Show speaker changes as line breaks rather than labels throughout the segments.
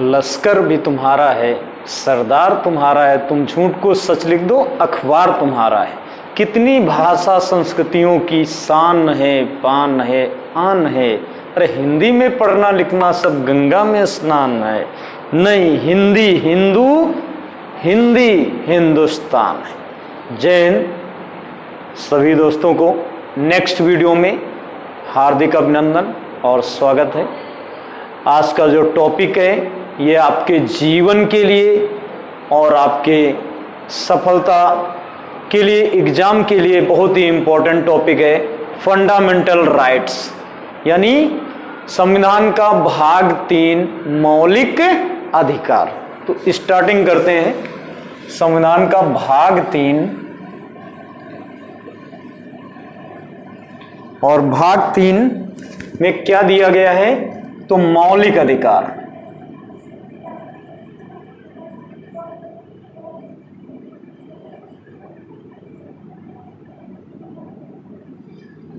लश्कर भी तुम्हारा है, सरदार तुम्हारा है, तुम झूठ को सच लिख दो, अखबार तुम्हारा है। कितनी भाषा संस्कृतियों की शान है, पान है, आन है। अरे हिंदी में पढ़ना लिखना सब गंगा में स्नान है। नहीं, हिंदी हिंदू, हिंदी हिंदुस्तान है। जय हिंद। सभी दोस्तों को नेक्स्ट वीडियो में हार्दिक अभिनंदन और स्वागत है। आज का जो टॉपिक है ये आपके जीवन के लिए और आपके सफलता के लिए, एग्जाम के लिए बहुत ही इम्पोर्टेंट टॉपिक है। फंडामेंटल राइट्स यानी संविधान का भाग 3 मौलिक अधिकार। तो स्टार्टिंग करते हैं। संविधान का भाग 3 और भाग 3 में क्या दिया गया है? तो मौलिक अधिकार।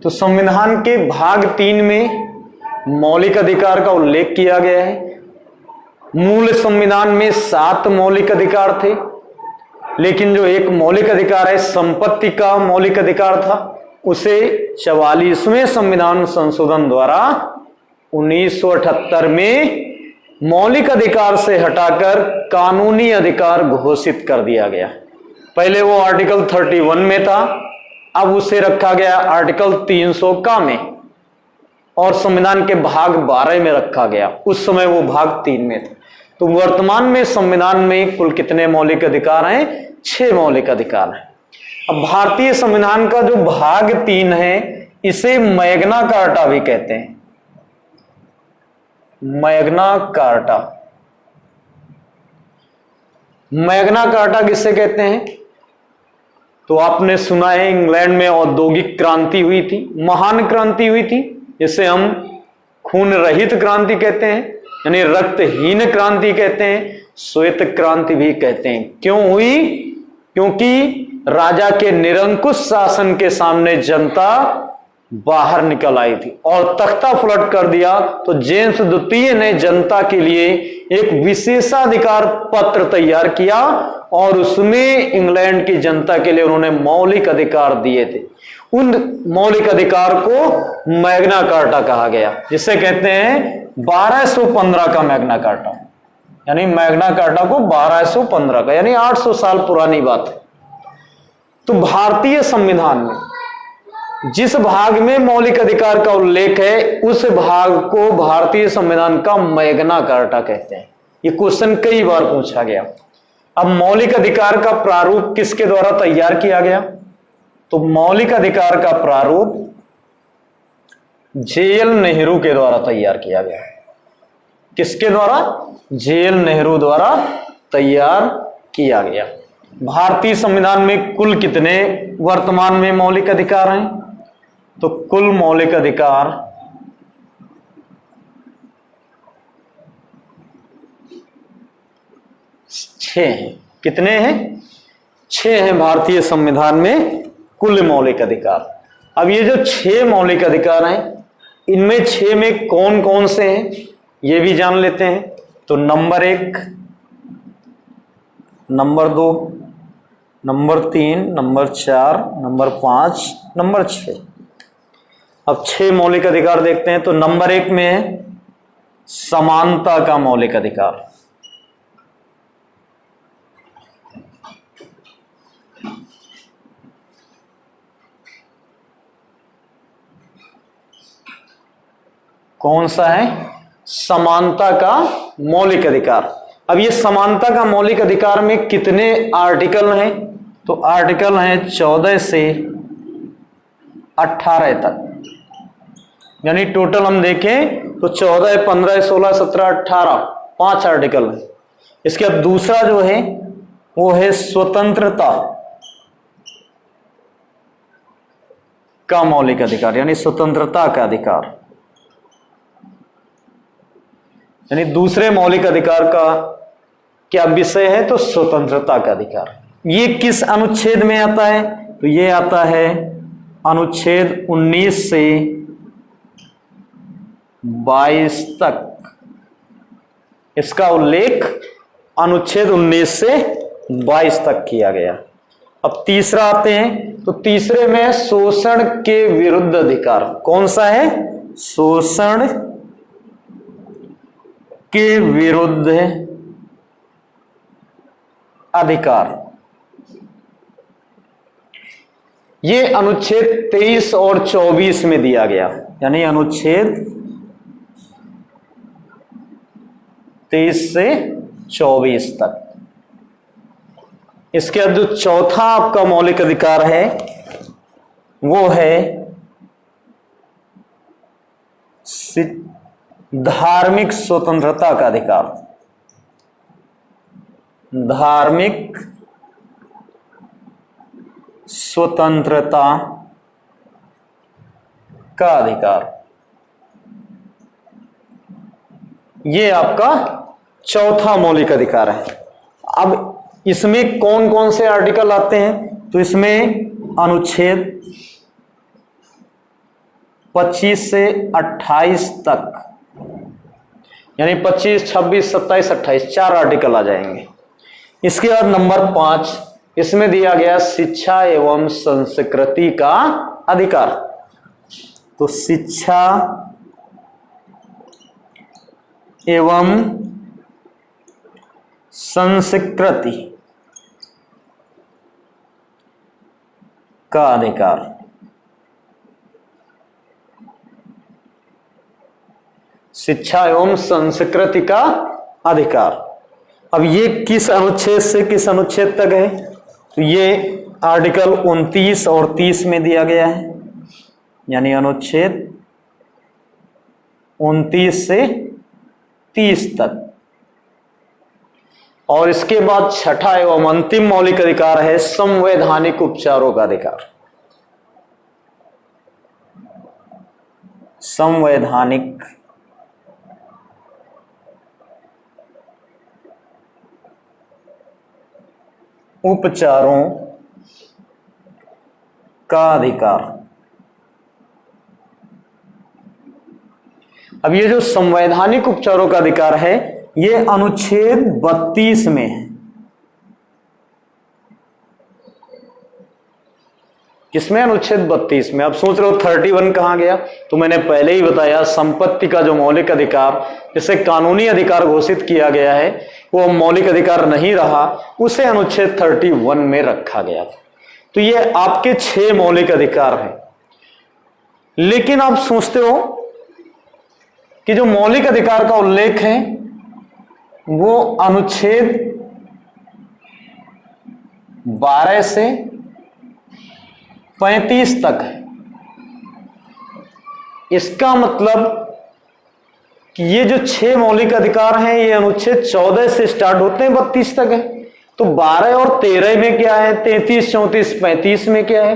तो संविधान के भाग 3 में मौलिक अधिकार का उल्लेख किया गया है। मूल संविधान में 7 मौलिक अधिकार थे, लेकिन जो एक मौलिक अधिकार है संपत्ति का मौलिक अधिकार था, उसे 44वें संविधान संशोधन द्वारा 1978 में मौलिक अधिकार से हटाकर कानूनी अधिकार घोषित कर दिया गया। पहले वो आर्टिकल 31 में था, अब उसे रखा गया आर्टिकल 300 का में और संविधान के भाग 12 में रखा गया। उस समय वो भाग 3 में था। तो वर्तमान में संविधान में कुल कितने मौलिक अधिकार हैं? 6 मौलिक अधिकार हैं। अब भारतीय संविधान का जो भाग 3 है इसे मैग्ना कार्टा भी कहते हैं। Magna carta. मैग्ना कार्टा किससे कहते हैं? तो आपने सुना है इंग्लैंड में औद्योगिक क्रांति हुई थी, महान क्रांति हुई थी, जिसे हम खून रहित क्रांति कहते हैं, यानी रक्तहीन क्रांति कहते हैं, श्वेत क्रांति भी कहते हैं। क्यों हुई? क्योंकि राजा के निरंकुश शासन के सामने जनता बाहर निकल आई थी और तख्ता पलट कर दिया। तो जेम्स द्वितीय ने जनता के लिए एक विशेषाधिकार पत्र तैयार किया और उसमें इंग्लैंड की जनता के लिए उन्होंने मौलिक अधिकार दिए थे। उन मौलिक अधिकार को मैग्ना कार्टा कहा गया, जिसे कहते हैं 1215 का मैग्ना कार्टा। यानी मैग्ना कार्टा को 1215 का, यानी 800 साल पुरानी बात है। तो भारतीय संविधान में जिस भाग में मौलिक अधिकार का उल्लेख है उस भाग को भारतीय संविधान का मैग्ना कार्टा कहते हैं। ये क्वेश्चन कई बार पूछा गया। अब मौलिक अधिकार का प्रारूप किसके द्वारा तैयार किया गया? तो मौलिक अधिकार का प्रारूप जे.एल. नेहरू के द्वारा तैयार किया गया। किसके द्वारा? जे.एल. नेहरू द्वारा तैयार किया गया। भारतीय संविधान में कुल कितने वर्तमान में मौलिक अधिकार हैं? तो कुल मौलिक अधिकार 6 हैं। कितने हैं? 6 हैं भारतीय संविधान में कुल मौलिक अधिकार। अब ये जो 6 मौलिक अधिकार हैं, इनमें 6 में कौन कौन से हैं ये भी जान लेते हैं। तो number 1, number 2, number 3, number 4, number 5, number 6। अब 6 मौलिक अधिकार देखते हैं। तो नंबर 1 में है समानता का मौलिक अधिकार। कौन सा है? समानता का मौलिक अधिकार। अब ये समानता का मौलिक अधिकार में कितने आर्टिकल हैं? तो आर्टिकल हैं 14 से 18 तक। यानी टोटल हम देखें तो 14, 15, 16, 17, 18 5 आर्टिकल हैं। इसके बाद दूसरा जो है वो है स्वतंत्रता का मौलिक अधिकार, यानी स्वतंत्रता का अधिकार। यानी दूसरे मौलिक अधिकार का क्या विषय है? तो स्वतंत्रता का अधिकार। ये किस अनुच्छेद में आता है? तो ये आता है अनुच्छेद 19 से 22 तक इसका उल्लेख अनुच्छेद 19 से 22 तक किया गया। अब तीसरा आते हैं, तो तीसरे में शोषण के विरुद्ध अधिकार। कौन सा है? शोषण के विरुद्ध अधिकार। ये अनुच्छेद 23 और 24 में दिया गया, यानी अनुच्छेद 23 से 24 तक। इसके बाद जो चौथा आपका मौलिक अधिकार है वो है धार्मिक स्वतंत्रता का अधिकार। धार्मिक स्वतंत्रता का अधिकार, ये आपका चौथा मौलिक अधिकार है। अब इसमें कौन कौन से आर्टिकल आते हैं? तो इसमें अनुच्छेद 25 से 28 तक, यानी 25, 26, 27, 28 4 आर्टिकल आ जाएंगे। इसके बाद नंबर 5, इसमें दिया गया शिक्षा एवं संस्कृति का अधिकार। तो शिक्षा एवं संस्कृति का अधिकार। शिक्षा एवं संस्कृति का अधिकार। अब ये किस अनुच्छेद से किस अनुच्छेद तक है? तो ये आर्टिकल 29 और 30 में दिया गया है, यानी अनुच्छेद 29 से 30 तक। और इसके बाद छठा एवं अंतिम मौलिक अधिकार है संवैधानिक उपचारों का अधिकार। संवैधानिक उपचारों का अधिकार। अब ये जो संवैधानिक उपचारों का अधिकार है ये अनुच्छेद 32 में है। किसमें? अनुच्छेद 32 में। अब सोच रहे हो 31 कहां गया? तो मैंने पहले ही बताया, संपत्ति का जो मौलिक अधिकार जिसे कानूनी अधिकार घोषित किया गया है वो मौलिक अधिकार नहीं रहा, उसे अनुच्छेद 31 में रखा गया। तो ये आपके 6 मौलिक अधिकार हैं। लेकिन आप सोचते हो कि जो मौलिक अधिकार का उल्लेख है वो अनुच्छेद 12 से 35 तक है। इसका मतलब कि ये जो 6 मौलिक अधिकार हैं ये अनुच्छेद 14 से स्टार्ट होते हैं, 32 तक है। तो 12 और 13 में क्या है, 33, 34, 35 में क्या है?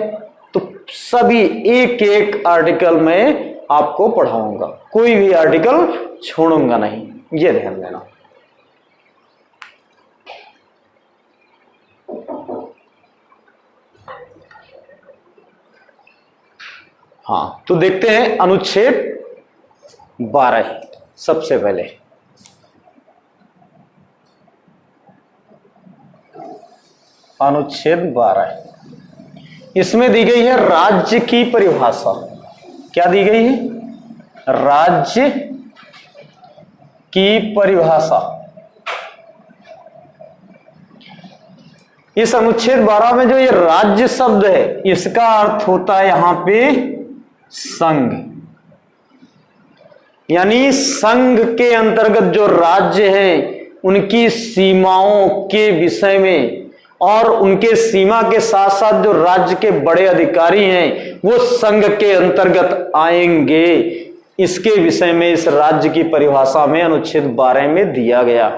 तो सभी एक एक आर्टिकल में आपको पढ़ाऊंगा, कोई भी आर्टिकल छोड़ूंगा नहीं, ये ध्यान देना। हाँ, तो देखते हैं अनुच्छेद 12 सबसे पहले। अनुच्छेद 12, इसमें दी गई है राज्य की परिभाषा। क्या दी गई है? राज्य की परिभाषा। इस अनुच्छेद 12 में जो ये राज्य शब्द है इसका अर्थ होता है यहां पे संघ, यानी संघ के अंतर्गत जो राज्य हैं उनकी सीमाओं के विषय में और उनके सीमा के साथ साथ जो राज्य के बड़े अधिकारी हैं वो संघ के अंतर्गत आएंगे, इसके विषय में इस राज्य की परिभाषा में अनुच्छेद 12 में दिया गया।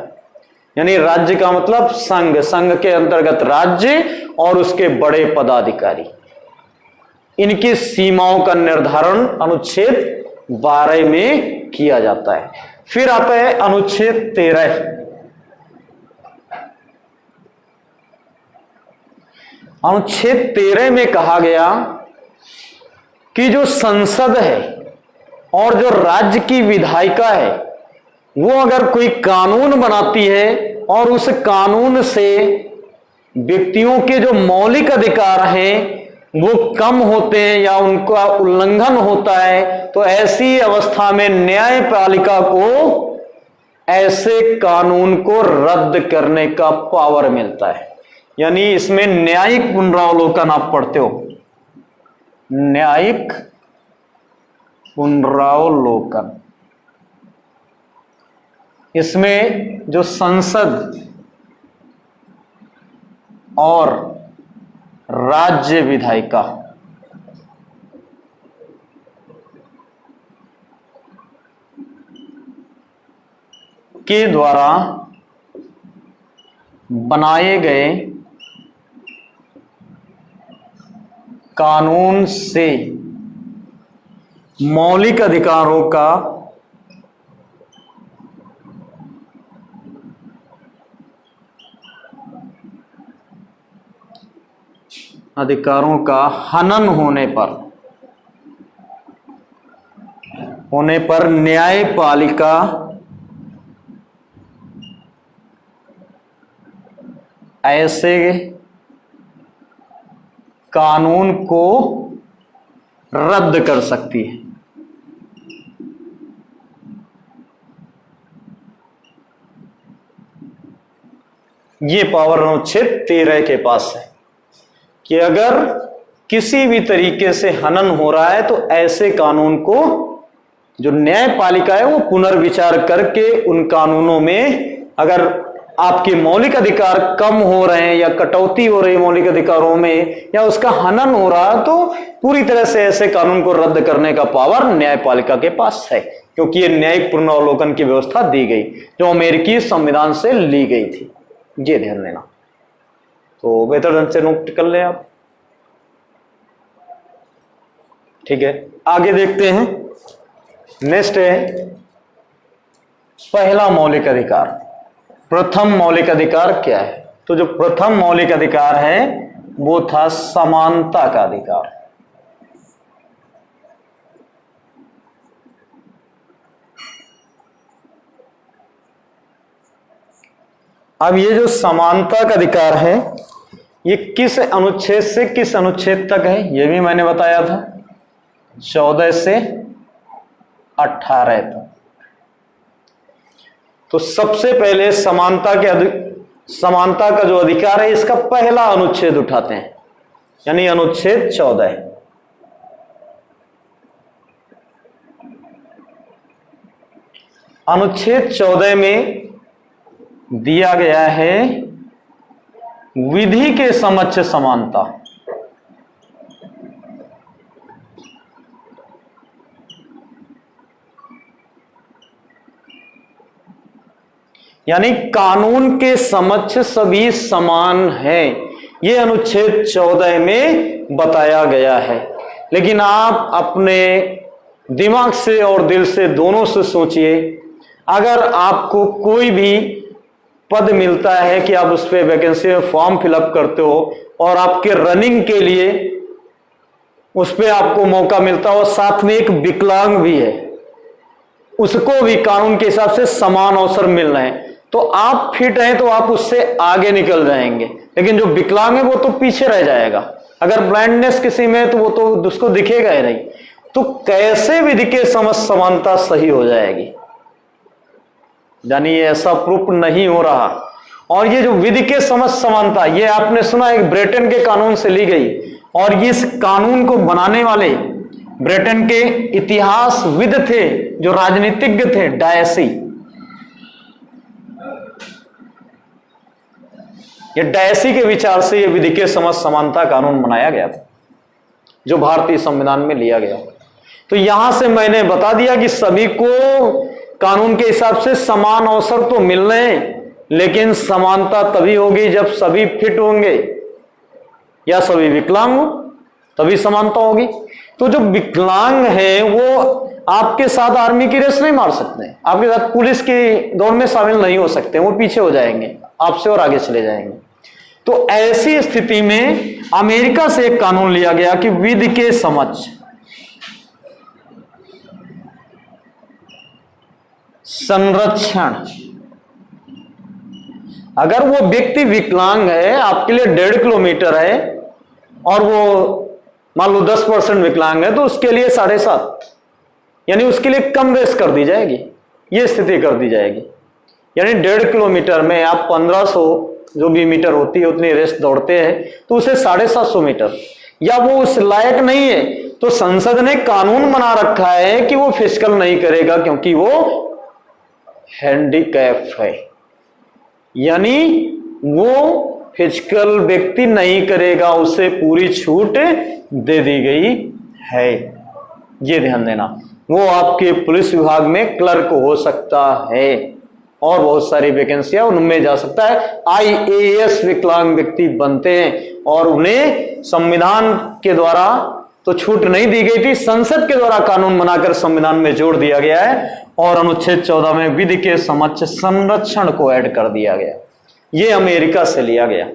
यानी राज्य का मतलब संघ, संघ के अंतर्गत राज्य और उसके बड़े पदाधिकारी, इनकी सीमाओं का निर्धारण अनुच्छेद 12 में किया जाता है। फिर आता है अनुच्छेद 13। अनुच्छेद 13 में कहा गया कि जो संसद है और जो राज्य की विधायिका है वो अगर कोई कानून बनाती है और उस कानून से व्यक्तियों के जो मौलिक अधिकार हैं वो कम होते हैं या उनका उल्लंघन होता है, तो ऐसी अवस्था में न्यायपालिका को ऐसे कानून को रद्द करने का पावर मिलता है। यानी इसमें न्यायिक पुनरावलोकन आप पढ़ते हो, न्यायिक पुनरावलोकन। इसमें जो संसद और राज्य विधायिका के द्वारा बनाए गए कानून से मौलिक अधिकारों का हनन होने पर न्यायपालिका ऐसे कानून को रद्द कर सकती है। ये पावर अनुच्छेद 13 के पास है कि अगर किसी भी तरीके से हनन हो रहा है तो ऐसे कानून को जो न्यायपालिका है वो पुनर्विचार करके उन कानूनों में अगर आपके मौलिक अधिकार कम हो रहे हैं या कटौती हो रही है मौलिक अधिकारों में या उसका हनन हो रहा है, तो पूरी तरह से ऐसे कानून को रद्द करने का पावर न्यायपालिका के पास है, क्योंकि ये न्यायिक पुनरावलोकन की व्यवस्था दी गई जो अमेरिकी संविधान से ली गई थी। ये ध्यान देना, तो बेहतर ढंग से नोट कर लें आप। ठीक है, आगे देखते हैं। नेक्स्ट है पहला मौलिक अधिकार। प्रथम मौलिक अधिकार क्या है? तो जो प्रथम मौलिक अधिकार है वो था समानता का अधिकार। अब ये जो समानता का अधिकार है ये किस अनुच्छेद से किस अनुच्छेद तक है, ये भी मैंने बताया था, 14 से 18 तक। तो सबसे पहले समानता का जो अधिकार है इसका पहला अनुच्छेद उठाते हैं, यानी अनुच्छेद 14। अनुच्छेद 14 में दिया गया है विधि के समक्ष समानता। यानी कानून के समक्ष सभी समान हैं, यह अनुच्छेद 14 में बताया गया है। लेकिन आप अपने दिमाग से और दिल से दोनों से सोचिए, अगर आपको कोई भी पद मिलता है कि आप उस पर वैकेंसी में फॉर्म फिलअप करते हो और आपके रनिंग के लिए उस पर आपको मौका मिलता हो, साथ में एक विकलांग भी है, उसको भी कानून के हिसाब से समान अवसर मिल रहे हैं, तो आप फिट हैं तो आप उससे आगे निकल जाएंगे। लेकिन जो विकलांग है वो तो पीछे रह जाएगा। अगर ब्लाइंडनेस किसी में है तो वो तो उसको दिखेगा ही नहीं। तो कैसे विधि के समक्ष समानता सही हो जाएगी? यानी ये ऐसा प्रूफ नहीं हो रहा। और ये जो विधि के समक्ष समानता, ये आपने सुना एक ब्रिटेन के कानून से ली गई, और इस कानून को बनाने वाले ब्रिटेन के इतिहासविद थे जो राजनीतिज्ञ थे, डायसी। ये डायसी के विचार से ये विधि के समक्ष समानता कानून बनाया गया था जो भारतीय संविधान में लिया गया। तो यहां से मैंने बता दिया कि सभी को कानून के हिसाब से समान अवसर तो मिल रहे हैं, लेकिन समानता तभी होगी जब सभी फिट होंगे या सभी विकलांग हो, तभी समानता होगी। तो जो विकलांग है वो आपके साथ आर्मी की रेस नहीं मार सकते, आपके साथ पुलिस की दौड़ में शामिल नहीं हो सकते, वो पीछे हो जाएंगे आपसे और आगे चले जाएंगे। तो ऐसी स्थिति में अमेरिका से एक कानून लिया गया कि विधि के समक्ष संरक्षण। अगर वो व्यक्ति विकलांग है, आपके लिए 1.5 किलोमीटर है और वो मान लो 10% विकलांग है, तो उसके लिए 7.5, यानी उसके लिए कम रेस कर दी जाएगी, ये स्थिति कर दी जाएगी। यानी 1.5 किलोमीटर में आप 1500 जो भी मीटर होती है उतनी रेस दौड़ते हैं, तो उसे 750 मीटर, या वो उस लायक नहीं है, तो संसद ने कानून बना रखा है कि वो फिजिकल नहीं करेगा क्योंकि वो हैंडीकैप है, यानी वो फिजिकल व्यक्ति नहीं करेगा, उसे पूरी छूट दे दी गई है। ये ध्यान देना। वो आपके पुलिस विभाग में क्लर्क हो सकता है और बहुत सारी वैकेंसियां उनमें जा सकता है। IAS विकलांग व्यक्ति बनते हैं और उन्हें संविधान के द्वारा तो छूट नहीं दी गई थी, संसद के द्वारा कानून बनाकर संविधान में जोड़ दिया गया है और अनुच्छेद 14 में विधि के समक्ष संरक्षण को ऐड कर दिया गया। ये अमेरिका से लिया गया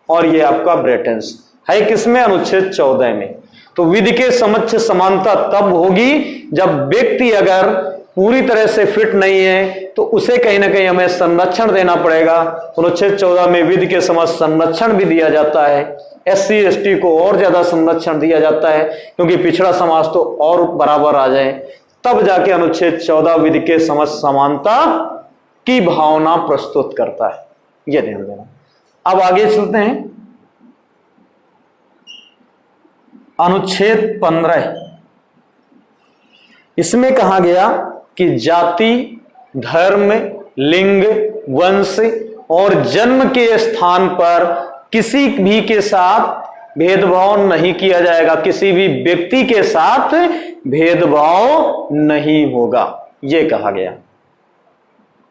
और ये आपका ब्रिटेन है, किसमें? अनुच्छेद 14 में। तो विधि के समक्ष समानता तब होगी जब व्यक्ति अगर पूरी तरह से फिट नहीं है तो उसे कहीं ना कहीं हमें संरक्षण देना पड़ेगा। अनुच्छेद 14 में विधि के समक्ष संरक्षण भी दिया जाता है। SC ST को और ज्यादा संरक्षण दिया जाता है क्योंकि पिछड़ा समाज तो और बराबर आ जाए, तब जाके अनुच्छेद 14 विधि के समक्ष समानता की भावना प्रस्तुत करता है। यह ध्यान देना। अब आगे चलते हैं। अनुच्छेद 15, इसमें कहा गया कि जाति, धर्म, लिंग, वंश और जन्म के स्थान पर किसी भी के साथ भेदभाव नहीं किया जाएगा, किसी भी व्यक्ति के साथ भेदभाव नहीं होगा, यह कहा गया।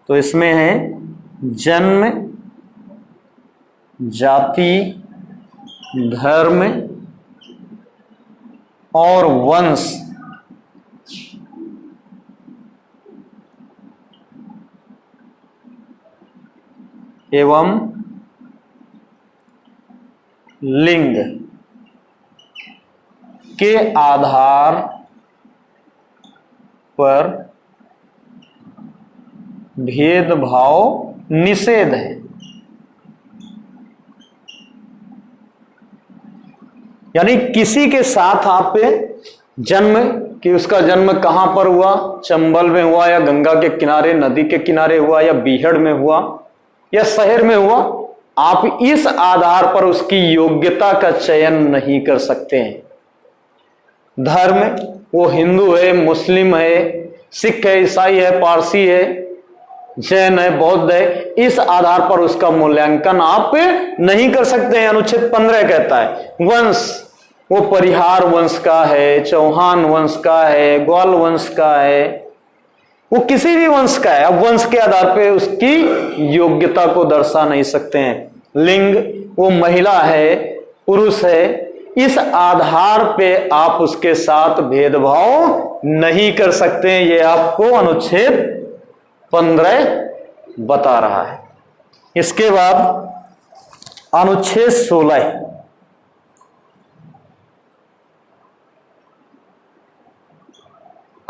तो इसमें है जन्म, जाति, धर्म और वंश एवं लिंग के आधार पर भेदभाव निषेध है। यानी किसी के साथ आप जन्म कि उसका जन्म कहां पर हुआ, चंबल में हुआ या गंगा के किनारे, नदी के किनारे हुआ या बीहड़ में हुआ या शहर में हुआ, आप इस आधार पर उसकी योग्यता का चयन नहीं कर सकते हैं। धर्म, वो हिंदू है, मुस्लिम है, सिख है, ईसाई है, पारसी है, जैन है, बौद्ध है, इस आधार पर उसका मूल्यांकन आप नहीं कर सकते हैं। अनुच्छेद 15 कहता है वंश, वो परिहार वंश का है, चौहान वंश का है, ग्वाल वंश का है, वो किसी भी वंश का है, अब वंश के आधार पे उसकी योग्यता को दर्शा नहीं सकते हैं। लिंग, वो महिला है, पुरुष है, इस आधार पे आप उसके साथ भेदभाव नहीं कर सकते हैं। ये आपको अनुच्छेद 15 बता रहा है। इसके बाद अनुच्छेद 16,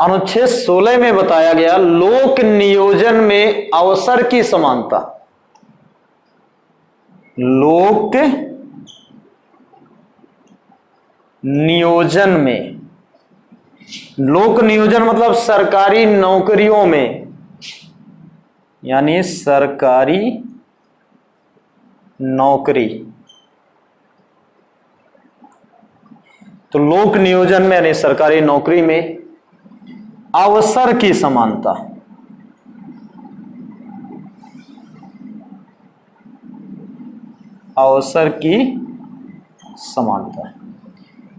अनुच्छेद 16 में बताया गया लोक नियोजन में अवसर की समानता। लोक नियोजन में, लोक नियोजन मतलब सरकारी नौकरियों में, यानी सरकारी नौकरी। तो लोक नियोजन में यानी सरकारी नौकरी में अवसर की समानता। अवसर की समानता।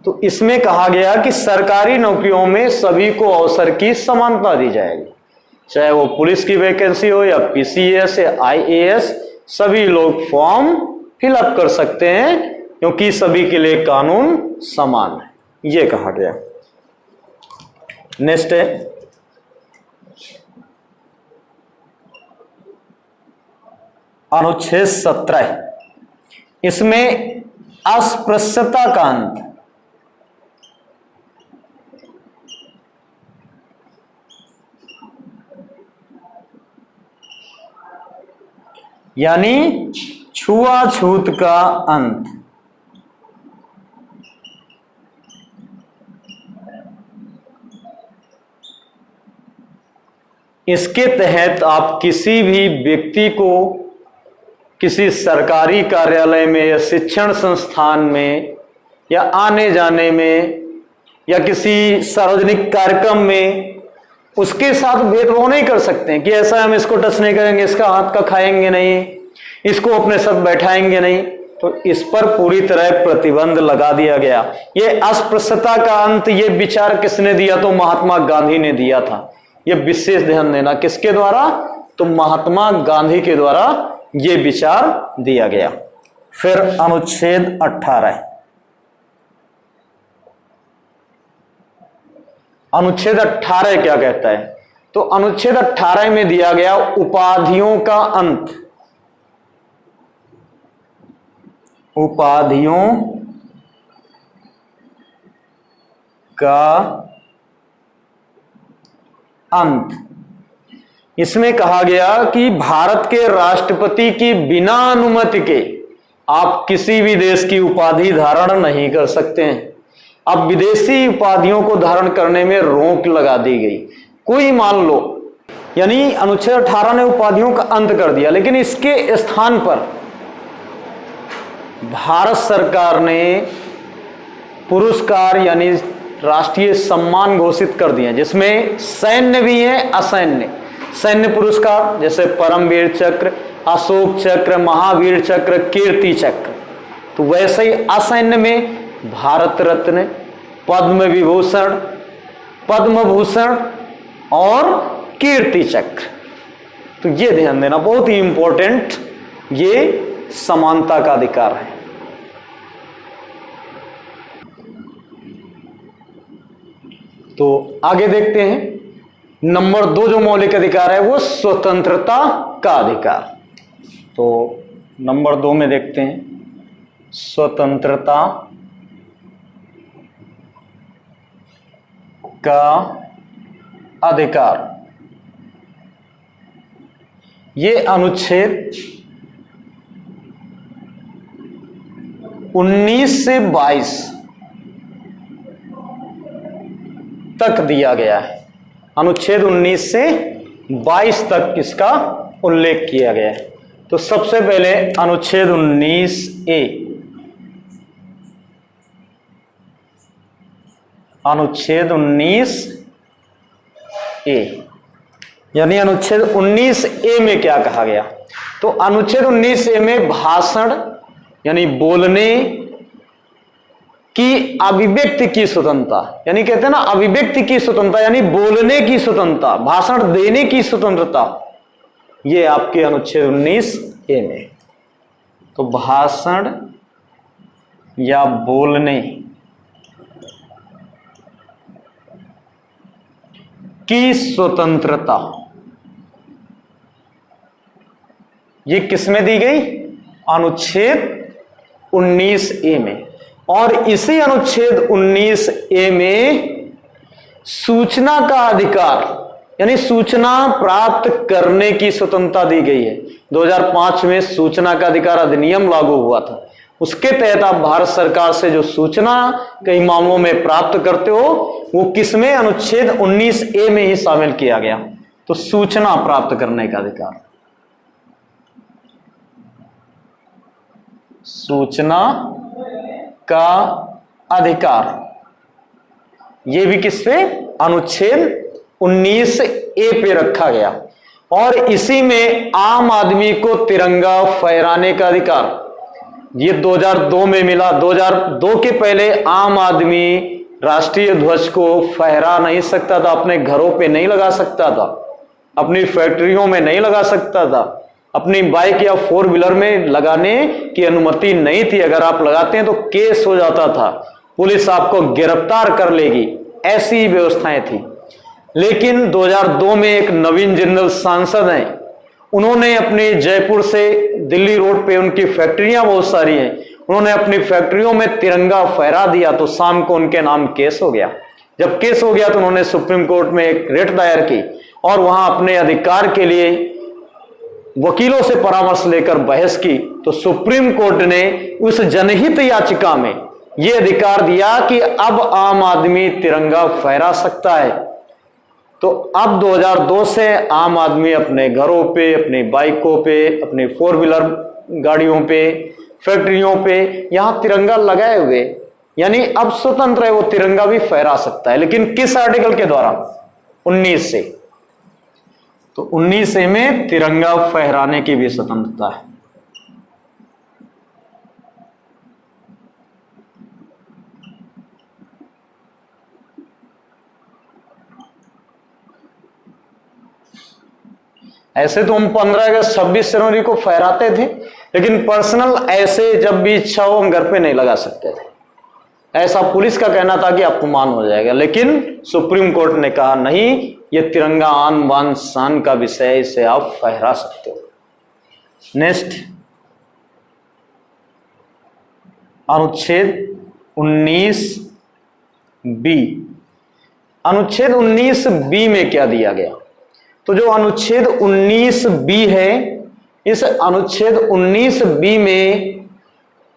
तो इसमें कहा गया कि सरकारी नौकरियों में सभी को अवसर की समानता दी जाएगी, चाहे वो पुलिस की वैकेंसी हो या PCS या IAS, सभी लोग फॉर्म फिलअप कर सकते हैं क्योंकि सभी के लिए कानून समान है, यह कहा गया। नेक्स्ट है अनुच्छेद 17, इसमें अस्पृश्यता का अंत। यानी छुआछूत का अंत। इसके तहत आप किसी भी व्यक्ति को किसी सरकारी कार्यालय में या शिक्षण संस्थान में या आने जाने में या किसी सार्वजनिक कार्यक्रम में उसके साथ भेदभाव नहीं कर सकते हैं कि ऐसा हम इसको टच नहीं करेंगे, इसका हाथ का खाएंगे नहीं, इसको अपने साथ बैठाएंगे नहीं। तो इस पर पूरी तरह प्रतिबंध लगा दिया गया। ये अस्पृश्यता का अंत, ये विचार किसने दिया? तो महात्मा गांधी ने दिया था। ये विशेष ध्यान देना, किसके द्वारा? तो महात्मा गांधी के द्वारा ये विचार दिया गया। फिर अनुच्छेद 18, अनुच्छेद 18 क्या कहता है? तो अनुच्छेद 18 में दिया गया उपाधियों का अंत। उपाधियों का अंत। इसमें कहा गया कि भारत के राष्ट्रपति की बिना अनुमति के आप किसी भी देश की उपाधि धारण नहीं कर सकते हैं। अब विदेशी उपाधियों को धारण करने में रोक लगा दी गई। कोई मान लो, यानी अनुच्छेद 18 ने उपाधियों का अंत कर दिया, लेकिन इसके स्थान पर भारत सरकार ने पुरस्कार यानी राष्ट्रीय सम्मान घोषित कर दिए, जिसमें सैन्य भी है, असैन्य। सैन्य पुरस्कार जैसे परमवीर चक्र, अशोक चक्र, महावीर चक्र, कीर्ति चक्र। तो वैसे ही असैन्य में भारत रत्न, पद्म विभूषण, पद्म भूषण और कीर्ति चक्र। तो ये ध्यान देना, बहुत ही इंपॉर्टेंट, ये समानता का अधिकार है। तो आगे देखते हैं, नंबर 2 जो मौलिक अधिकार है वो स्वतंत्रता का अधिकार। तो नंबर 2 में देखते हैं स्वतंत्रता का अधिकार। ये अनुच्छेद 19 से 22 तक दिया गया है। अनुच्छेद 19 से 22 तक इसका उल्लेख किया गया है। तो सबसे पहले अनुच्छेद 19A, अनुच्छेद 19A यानी अनुच्छेद 19A में क्या कहा गया? तो अनुच्छेद 19A में भाषण यानी बोलने की अभिव्यक्ति की स्वतंत्रता, यानी कहते हैं ना अभिव्यक्ति की स्वतंत्रता, यानी बोलने की स्वतंत्रता, भाषण देने की स्वतंत्रता, ये आपके अनुच्छेद 19A में। तो भाषण या बोलने की स्वतंत्रता ये किसमें दी गई? अनुच्छेद 19A में। और इसी अनुच्छेद 19A में सूचना का अधिकार यानी सूचना प्राप्त करने की स्वतंत्रता दी गई है। 2005 में सूचना का अधिकार अधिनियम लागू हुआ था। उसके तहत आप भारत सरकार से जो सूचना कई मामलों में प्राप्त करते हो वो किसमें? अनुच्छेद 19A में ही शामिल किया गया। तो सूचना प्राप्त करने का अधिकार, सूचना का अधिकार, ये भी किस पे? अनुच्छेद 19A पे रखा गया। और इसी में आम आदमी को तिरंगा फहराने का अधिकार, ये 2002 में मिला। 2002 के पहले आम आदमी राष्ट्रीय ध्वज को फहरा नहीं सकता था, अपने घरों पे नहीं लगा सकता था, अपनी फैक्ट्रियों में नहीं लगा सकता था, अपनी बाइक या 4 व्हीलर में लगाने की अनुमति नहीं थी। अगर आप लगाते हैं तो केस हो जाता था, पुलिस आपको गिरफ्तार कर लेगी, ऐसी व्यवस्थाएं थी। लेकिन 2002 में एक नवीन जिंदल सांसद हैं, उन्होंने अपने जयपुर से दिल्ली रोड पे उनकी फैक्ट्रियां बहुत सारी हैं, उन्होंने अपनी फैक्ट्रियों में तिरंगा फहरा दिया तो शाम को उनके नाम केस हो गया। जब केस हो गया तो उन्होंने सुप्रीम कोर्ट में एक रिट दायर की और वहां अपने अधिकार के लिए वकीलों से परामर्श लेकर बहस की तो सुप्रीम कोर्ट ने उस जनहित याचिका में यह अधिकार दिया कि अब आम आदमी तिरंगा फहरा सकता है। तो अब 2002 से आम आदमी अपने घरों पे, अपनी बाइकों पे, अपनी 4 व्हीलर गाड़ियों पे, फैक्ट्रियों पे यहां तिरंगा लगाए हुए, यानी अब स्वतंत्र है, वो तिरंगा भी फहरा सकता है। लेकिन किस आर्टिकल के द्वारा? 19 से। तो 19 में तिरंगा फहराने की भी स्वतंत्रता है। ऐसे तो हम 15 अगस्त 26 जनवरी को फहराते थे, लेकिन पर्सनल ऐसे जब भी इच्छा हो हम घर पे नहीं लगा सकते थे। ऐसा पुलिस का कहना था कि अपमान हो जाएगा, लेकिन सुप्रीम कोर्ट ने कहा नहीं, यह तिरंगा आन बान शान का विषय है, इसे आप फहरा सकते हो। नेक्स्ट, अनुच्छेद 19 बी। अनुच्छेद 19 बी में क्या दिया गया? तो जो अनुच्छेद 19 बी है, इस अनुच्छेद 19 बी में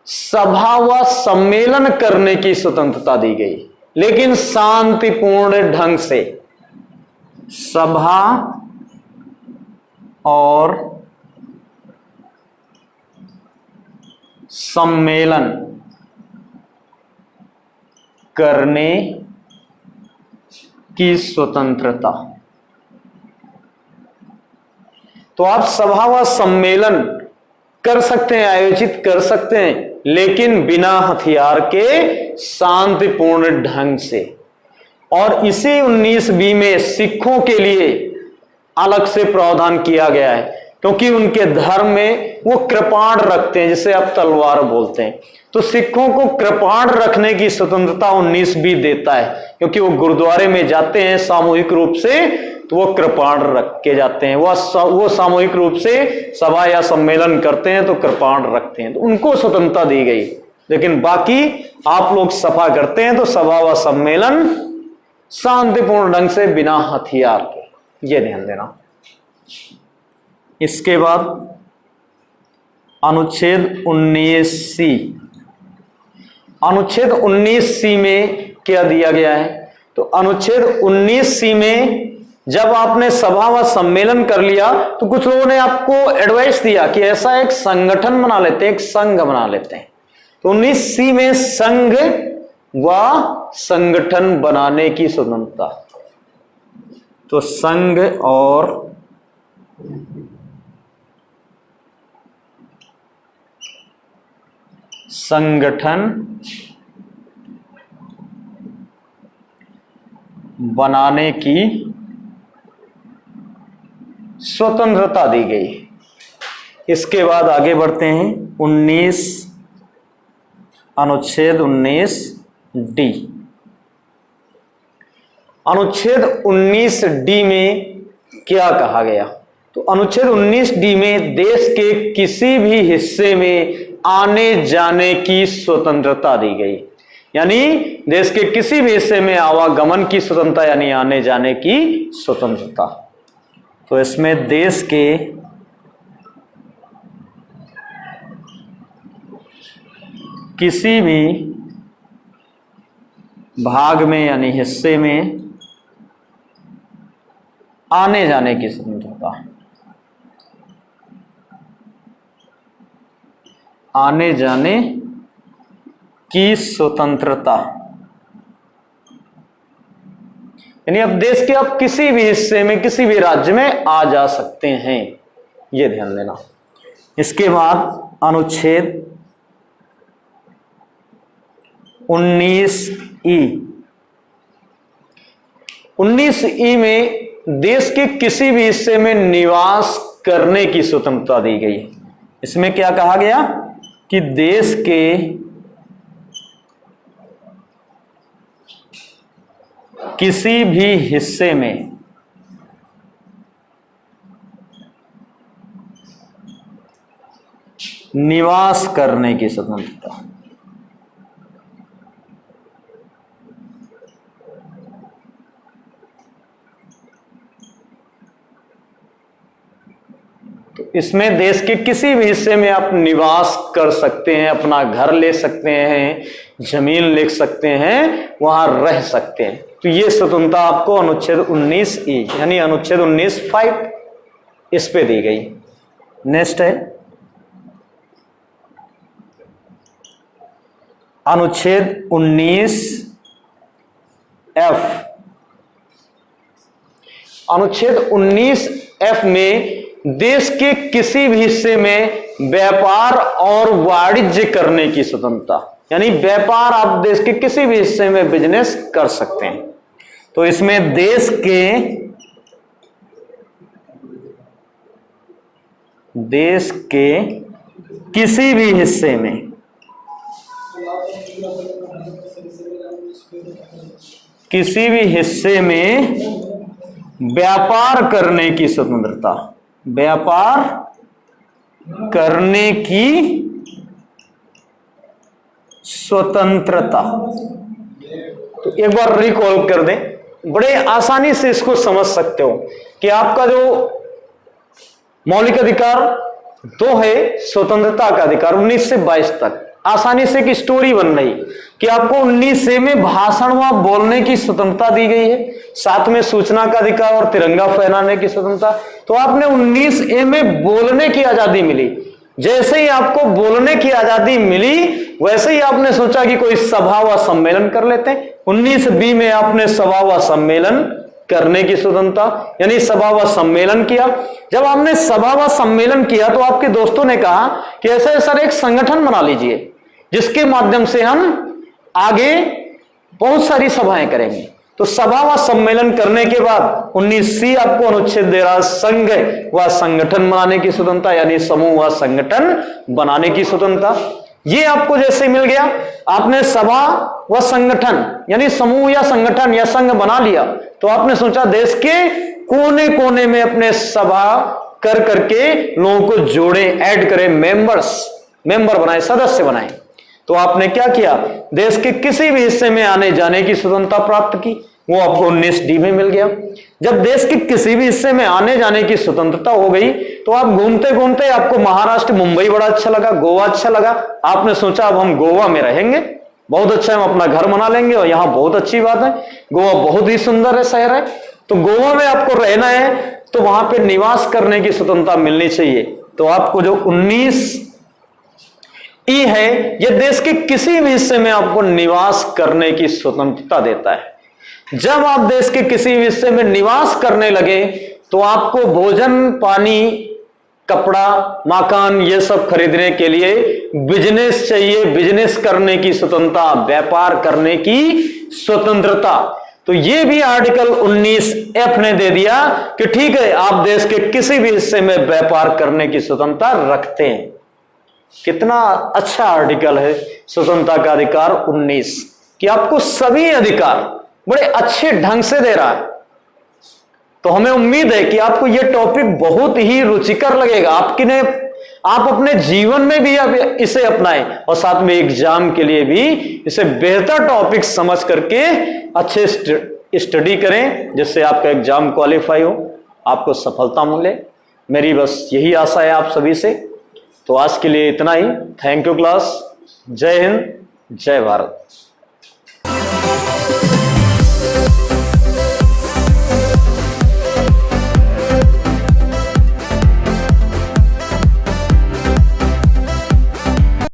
सभा व सम्मेलन करने की स्वतंत्रता दी गई, लेकिन शांतिपूर्ण ढंग से। सभा और सम्मेलन करने की स्वतंत्रता। तो आप सभा व सम्मेलन कर सकते हैं, आयोजित कर सकते हैं, लेकिन बिना हथियार के शांतिपूर्ण ढंग से। और इसी 19 बी में सिखों के लिए अलग से प्रावधान किया गया है, क्योंकि उनके धर्म में वो कृपाण रखते हैं, जिसे आप तलवार बोलते हैं। तो सिखों को कृपाण रखने की स्वतंत्रता 19 बी देता है, क्योंकि वो गुरुद्वारे में जाते हैं सामूहिक रूप से, तो वो कृपाण रख के जाते हैं। वो सामूहिक रूप से सभा या सम्मेलन करते हैं तो कृपाण रखते हैं, तो उनको स्वतंत्रता दी गई। लेकिन बाकी आप लोग सभा करते हैं तो सभा व सम्मेलन शांतिपूर्ण ढंग से बिना हथियार के, ये ध्यान देना। इसके बाद अनुच्छेद 19 सी। अनुच्छेद 19 सी में क्या दिया गया है? तो अनुच्छेद 19 सी में जब आपने सभा व सम्मेलन कर लिया तो कुछ लोगों ने आपको एडवाइस दिया कि ऐसा एक संगठन बना लेते हैं, एक संघ बना लेते हैं। तो 19 सी में संघ व संगठन बनाने की स्वतंत्रता। तो संघ और संगठन बनाने की स्वतंत्रता दी गई। इसके बाद आगे बढ़ते हैं। अनुच्छेद 19 डी। अनुच्छेद 19 डी में क्या कहा गया? तो अनुच्छेद 19 डी में देश के किसी भी हिस्से में आने जाने की स्वतंत्रता दी गई, यानी देश के किसी भी हिस्से में आवागमन की स्वतंत्रता, यानी आने जाने की स्वतंत्रता। तो इसमें देश के किसी भी भाग में यानी हिस्से में आने जाने की स्वतंत्रता। आने जाने की स्वतंत्रता, यानी अब देश के आप किसी भी हिस्से में, किसी भी राज्य में आ जा सकते हैं, यह ध्यान देना। इसके बाद अनुच्छेद 19 ई। 19 ई में देश के किसी भी हिस्से में निवास करने की स्वतंत्रता दी गई। इसमें क्या कहा गया कि देश के किसी भी हिस्से में निवास करने की स्वतंत्रता। तो इसमें देश के किसी भी हिस्से में आप निवास कर सकते हैं, अपना घर ले सकते हैं, जमीन ले सकते हैं, वहां रह सकते हैं। तो ये स्वतंत्रता आपको अनुच्छेद 19E यानी अनुच्छेद 19(5) इस पे दी गई। नेक्स्ट है अनुच्छेद 19F। अनुच्छेद 19F में देश के किसी भी हिस्से में व्यापार और वाणिज्य करने की स्वतंत्रता, यानी व्यापार आप देश के किसी भी हिस्से में बिजनेस कर सकते हैं। तो इसमें देश के किसी भी हिस्से में व्यापार करने की स्वतंत्रता, व्यापार करने की स्वतंत्रता। तो एक बार रिकॉल कर दें, बड़े आसानी से इसको समझ सकते हो कि आपका जो मौलिक अधिकार दो है, स्वतंत्रता का अधिकार 19 से 22 तक, आसानी से एक स्टोरी बन रही कि आपको 19A में भाषण व बोलने की स्वतंत्रता दी गई है, साथ में सूचना का अधिकार और तिरंगा फहराने की स्वतंत्रता। तो आपने 19A में बोलने की आजादी मिली। जैसे ही आपको बोलने की आजादी मिली वैसे ही आपने सोचा कि कोई सभा व सम्मेलन कर लेते हैं। 19B में आपने सभा व सम्मेलन करने की स्वतंत्रता, यानी सभा व सम्मेलन किया। जब आपने सभा व सम्मेलन किया तो आपके दोस्तों ने कहा कि ऐसा सर एक संगठन बना लीजिए जिसके माध्यम से हम आगे बहुत सारी सभाएं करेंगे। तो सभा व सम्मेलन करने के बाद 19C आपको अनुच्छेद दे रहा, संघ व संगठन बनाने की स्वतंत्रता, यानी समूह व संगठन बनाने की स्वतंत्रता। ये आपको जैसे मिल गया, आपने सभा व संगठन यानी समूह या संगठन या संघ बना लिया, तो आपने सोचा देश के कोने कोने में अपने सभा कर करके लोगों को जोड़े, ऐड करें, मेंबर बनाए, सदस्य बनाए। तो आपने क्या किया, देश के किसी भी हिस्से में आने जाने की स्वतंत्रता प्राप्त की, वो आपको 19D में मिल गया। जब देश के किसी भी हिस्से में आने जाने की स्वतंत्रता हो गई तो आप घूमते घूमते आपको महाराष्ट्र, मुंबई बड़ा अच्छा लगा, गोवा अच्छा लगा, आपने सोचा अब हम गोवा में रहेंगे, बहुत अच्छा है, हम अपना घर बना लेंगे और यहां बहुत अच्छी बात है, गोवा बहुत ही सुंदर है, शहर है, तो गोवा में आपको रहना है तो वहां पे निवास करने की स्वतंत्रता मिलनी चाहिए। तो आपको जो 19E है यह देश के किसी भी हिस्से में आपको निवास करने की स्वतंत्रता देता है। जब आप देश के किसी भी हिस्से में निवास करने लगे तो आपको भोजन, पानी, कपड़ा, मकान ये सब खरीदने के लिए बिजनेस चाहिए, बिजनेस करने की स्वतंत्रता, व्यापार करने की स्वतंत्रता। तो ये भी आर्टिकल 19F ने दे दिया कि ठीक है, आप देश के किसी भी हिस्से में व्यापार करने की स्वतंत्रता रखते हैं। कितना अच्छा आर्टिकल है स्वतंत्रता का अधिकार 19, कि आपको सभी अधिकार बड़े अच्छे ढंग से दे रहा है। तो हमें उम्मीद है कि आपको यह टॉपिक बहुत ही रुचिकर लगेगा, आप अपने जीवन में भी आप इसे अपनाएं और साथ में एग्जाम के लिए भी इसे बेहतर टॉपिक समझ करके अच्छे स्टडी करें, जिससे आपका एग्जाम क्वालिफाई हो, आपको सफलता मिले। मेरी बस यही आशा है आप सभी से। तो आज के लिए इतना ही। Thank you class. जय हिंद, जय भारत।